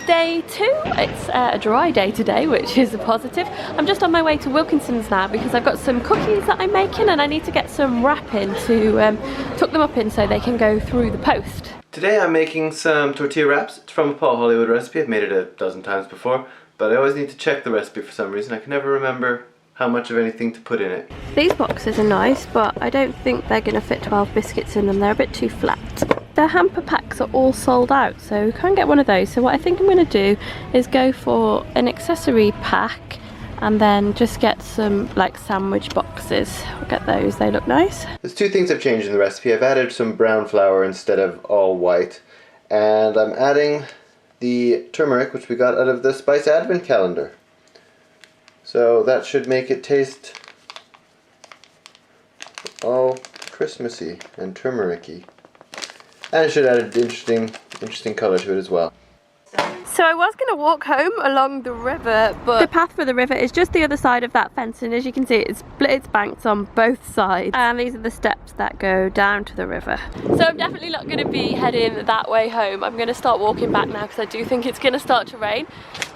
day 2. It's a dry day today, which is a positive. I'm just on my way to Wilkinson's now because I've got some cookies that I'm making and I need to get some wrapping to tuck them up in so they can go through the post. Today I'm making some tortilla wraps. It's from a Paul Hollywood recipe. I've made it a dozen times before, but I always need to check the recipe for some reason. I can never remember how much of anything to put in it. These boxes are nice, but I don't think they're going to fit 12 biscuits in them. They're a bit too flat. The hamper packs are all sold out, so you can't get one of those. So what I think I'm going to do is go for an accessory pack and then just get some like sandwich boxes. I'll get those, they look nice. There's two things I've changed in the recipe. I've added some brown flour instead of all white, and I'm adding the turmeric which we got out of the Spice Advent calendar. So that should make it taste all Christmassy and turmeric-y. And it should add an interesting colour to it as well. So I was going to walk home along the river, but the path for the river is just the other side of that fence, and as you can see it's split its banks on both sides, and these are the steps that go down to the river. So I'm definitely not going to be heading that way home. I'm going to start walking back now because I do think it's going to start to rain.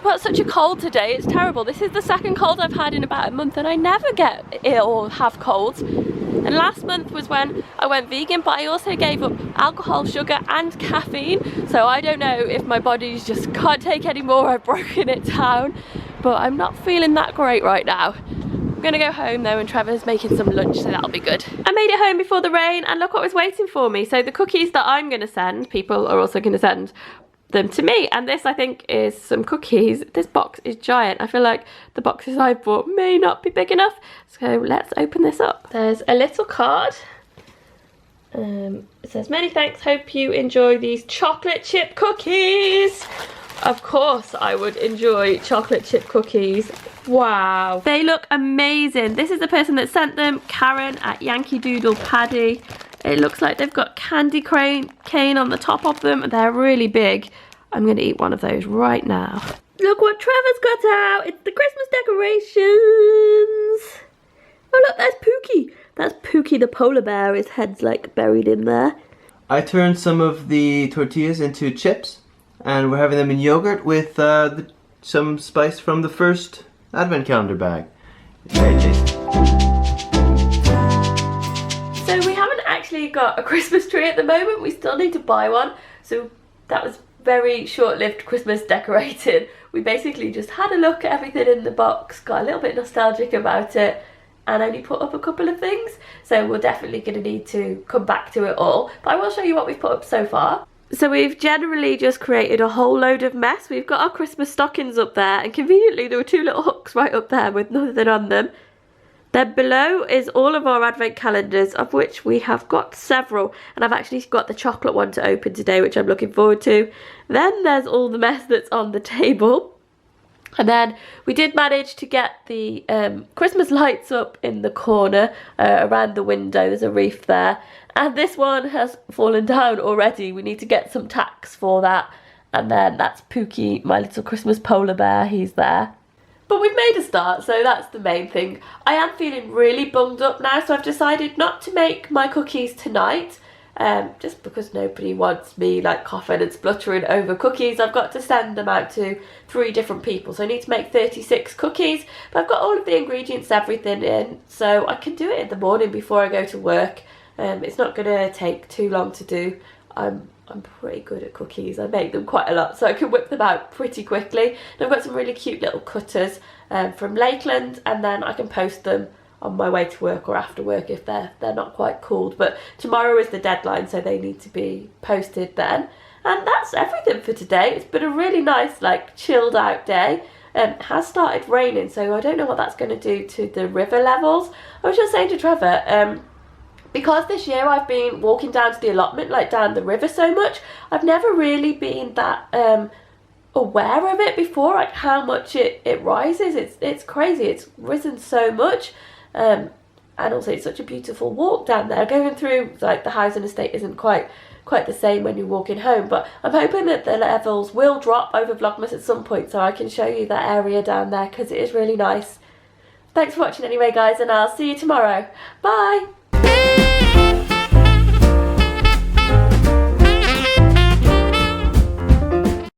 But it's such a cold today, it's terrible. This is the second cold I've had in about a month and I never get ill or have colds. And last month was when I went vegan, but I also gave up alcohol, sugar and caffeine. So I don't know if my body just can't take any more, I've broken it down. But I'm not feeling that great right now. I'm gonna go home though, and Trevor's making some lunch, so that'll be good. I made it home before the rain and look what was waiting for me. So the cookies that I'm gonna send, people are also gonna send them to me, and this I think is some cookies. This box is giant. I feel like the boxes I bought may not be big enough, so let's open this up. There's a little card. It says, many thanks, hope you enjoy these chocolate chip cookies. Of course I would enjoy chocolate chip cookies. Wow, they look amazing. This is the person that sent them, Karen at Yankee Doodle Paddy. It looks like they've got candy cane on the top of them. They're really big. I'm going to eat one of those right now. Look what Trevor's got out. It's the Christmas decorations. Oh look, there's Pookie. That's Pookie the polar bear. His head's like buried in there. I turned some of the tortillas into chips, and we're having them in yogurt with some spice from the first advent calendar bag. It's very tasty. So we haven't actually got a Christmas tree at the moment. We still need to buy one. So that was very short-lived Christmas decorating. We basically just had a look at everything in the box, got a little bit nostalgic about it, and only put up a couple of things. So we're definitely going to need to come back to it all. But I will show you what we've put up so far. So we've generally just created a whole load of mess. We've got our Christmas stockings up there, and conveniently there were two little hooks right up there with nothing on them. Then below is all of our advent calendars, of which we have got several, and I've actually got the chocolate one to open today, which I'm looking forward to. Then there's all the mess that's on the table. And then we did manage to get the Christmas lights up in the corner around the window. There's a wreath there. And this one has fallen down already. We need to get some tacks for that. And then that's Pookie, my little Christmas polar bear. He's there. But we've made a start, so that's the main thing. I am feeling really bunged up now, so I've decided not to make my cookies tonight. Just because nobody wants me like coughing and spluttering over cookies. I've got to send them out to 3 different people, so I need to make 36 cookies. But I've got all of the ingredients, everything in, so I can do it in the morning before I go to work. It's not going to take too long to do. I'm pretty good at cookies. I make them quite a lot, so I can whip them out pretty quickly. And I've got some really cute little cutters from Lakeland, and then I can post them on my way to work or after work if they're not quite cooled. But tomorrow is the deadline, so they need to be posted then. And that's everything for today. It's been a really nice, like, chilled out day. It has started raining, so I don't know what that's going to do to the river levels. I was just saying to Trevor, because this year I've been walking down to the allotment, like down the river so much, I've never really been that aware of it before, like how much it rises. It's crazy. It's risen so much. And also it's such a beautiful walk down there. Going through like the housing estate isn't quite the same when you're walking home, but I'm hoping that the levels will drop over Vlogmas at some point so I can show you that area down there, because it is really nice. Thanks for watching anyway guys, and I'll see you tomorrow. Bye!